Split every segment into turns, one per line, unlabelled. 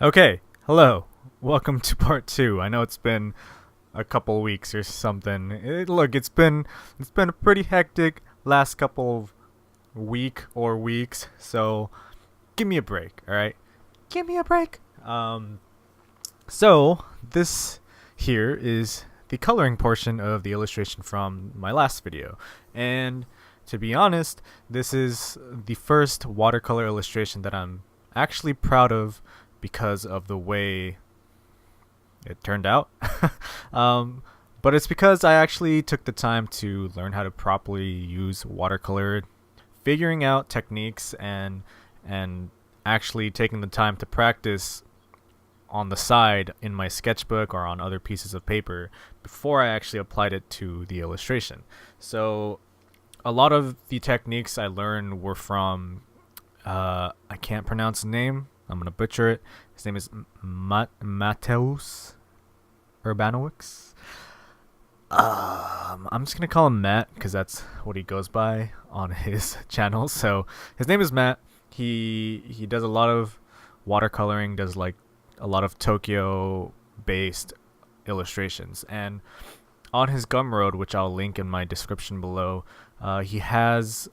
Okay, hello. Welcome to part 2. I know it's been a couple weeks or something. Look, it's been a pretty hectic last couple of weeks, so give me a break, all right? Give me a break. So this here is the coloring portion of the illustration from my last video. And to be honest, this is the first watercolor illustration that I'm actually proud of because of the way it turned out. But it's because I actually took the time to learn how to properly use watercolor, figuring out techniques and actually taking the time to practice on the side in my sketchbook or on other pieces of paper before I actually applied it to the illustration. So a lot of the techniques I learned were from I can't pronounce his name. I'm gonna butcher it. His name is Mateusz Urbanowicz. I'm just gonna call him Matt because that's what he goes by on his channel. So his name is Matt. He does a lot of watercoloring, does like a lot of Tokyo based illustrations, and on his Gumroad, which I'll link in my description below, he has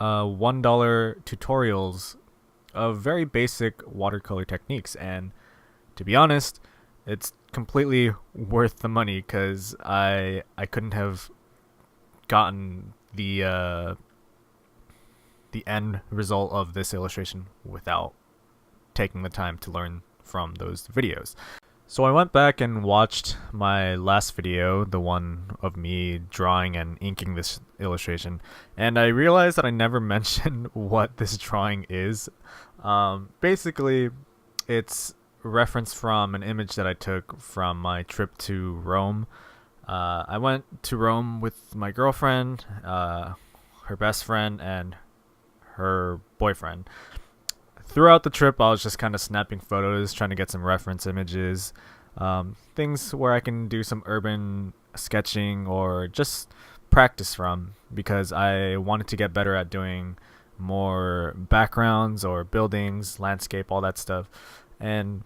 $1 tutorials of very basic watercolor techniques, and to be honest, it's completely worth the money because I couldn't have gotten the end result of this illustration without taking the time to learn from those videos. So I went back and watched my last video, the one of me drawing and inking this illustration, and I realized that I never mentioned what this drawing is. Basically, it's reference from an image that I took from my trip to Rome. I went to Rome with my girlfriend, her best friend, and her boyfriend. Throughout the trip, I was just kind of snapping photos, trying to get some reference images, things where I can do some urban sketching or just practice from, because I wanted to get better at doing more backgrounds or buildings, landscape, all that stuff. And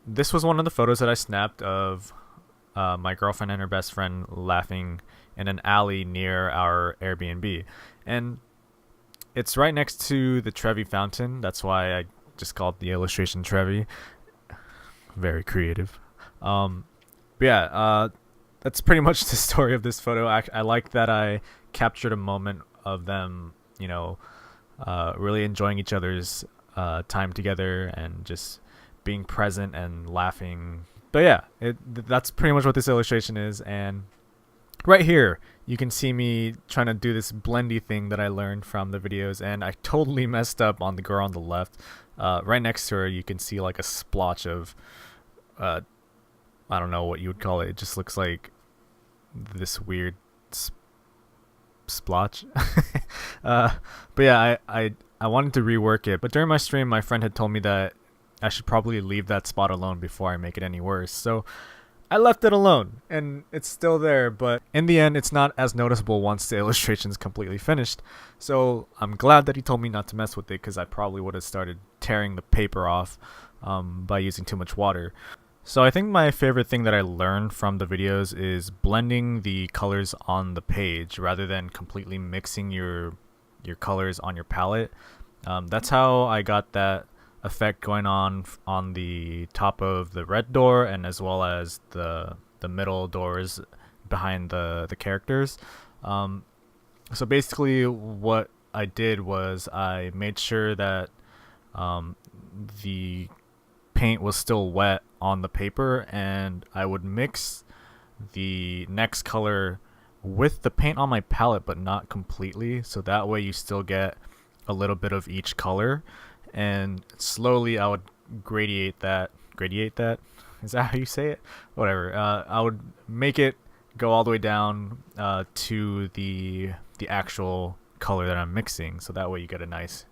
this was one of the photos that I snapped of my girlfriend and her best friend laughing in an alley near our Airbnb. And it's right next to the Trevi fountain. That's why I just called the illustration Trevi. Very creative. But yeah, that's pretty much the story of this photo. I like that I captured a moment of them, really enjoying each other's time together and just being present and laughing. But yeah, that's pretty much what this illustration is. And right here, you can see me trying to do this blendy thing that I learned from the videos, and I totally messed up on the girl on the left. Right next to her, you can see like a splotch of, I don't know what you would call it. It just looks like this weird splotch. But yeah, I wanted to rework it, but during my stream, my friend had told me that I should probably leave that spot alone before I make it any worse. So I left it alone, and it's still there, but in the end, it's not as noticeable once the illustration's completely finished. So I'm glad that he told me not to mess with it, because I probably would have started tearing the paper off by using too much water. So I think my favorite thing that I learned from the videos is blending the colors on the page rather than completely mixing your colors on your palette. That's how I got that effect going on the top of the red door, and as well as the middle doors behind the characters. So basically what I did was I made sure that the paint was still wet on the paper, and I would mix the next color with the paint on my palette, but not completely, so that way you still get a little bit of each color. And slowly I would gradiate that. Is that how you say it? Whatever. I would make it go all the way down to the actual color that I'm mixing, so that way you get a nice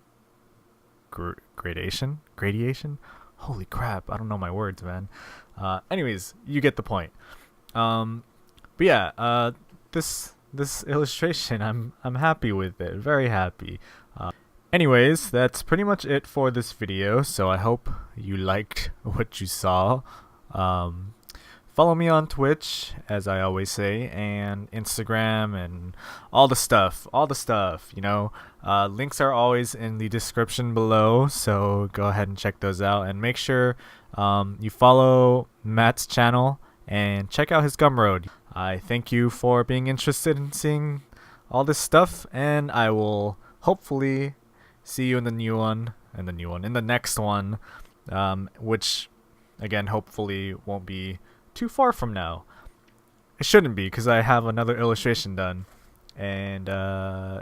gradation. Holy crap! I don't know my words, man. Anyways, you get the point. But yeah, this illustration, I'm happy with it. Very happy. Anyways, that's pretty much it for this video. So I hope you liked what you saw. Um, Follow me on Twitch, as I always say, and Instagram, and all the stuff. Links are always in the description below, so go ahead and check those out. And make sure you follow Matt's channel and check out his Gumroad. I thank you for being interested in seeing all this stuff, and I will hopefully see you in the next one, which, again, hopefully won't be too far from now. It shouldn't be, because I have another illustration done, and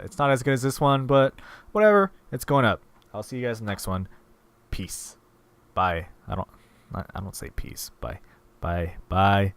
it's not as good as this one, but whatever, it's going up. I'll see you guys in the next one. Peace. Bye. I don't say peace. Bye. Bye.